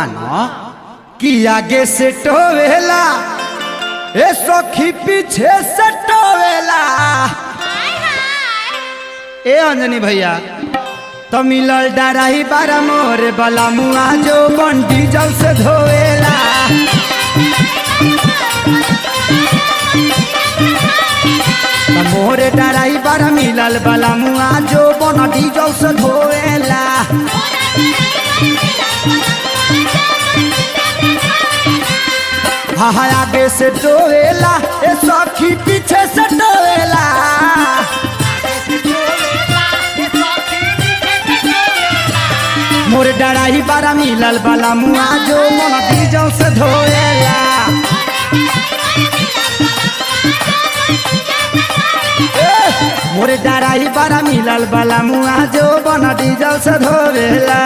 मानो कि आगे से टोवेला ए सखी पीछे से टोवेला। ए अंजनी भैया तो मिलल डराही बारा मोरे बला मुआ जो बन डीजल से धोवेला। मोरे डराही बारा मिलल बला मुआ जो बन डीजल से धोवेला। हाँ आगे से टोवेला ए सखी पीछे से टोवेला। मोरे डराही बारा मिलल बला मुआ जो मन डीजल से धोएला। मोरे डराही बारा मिलल बला मुआ जो मन डीजल से धोएला।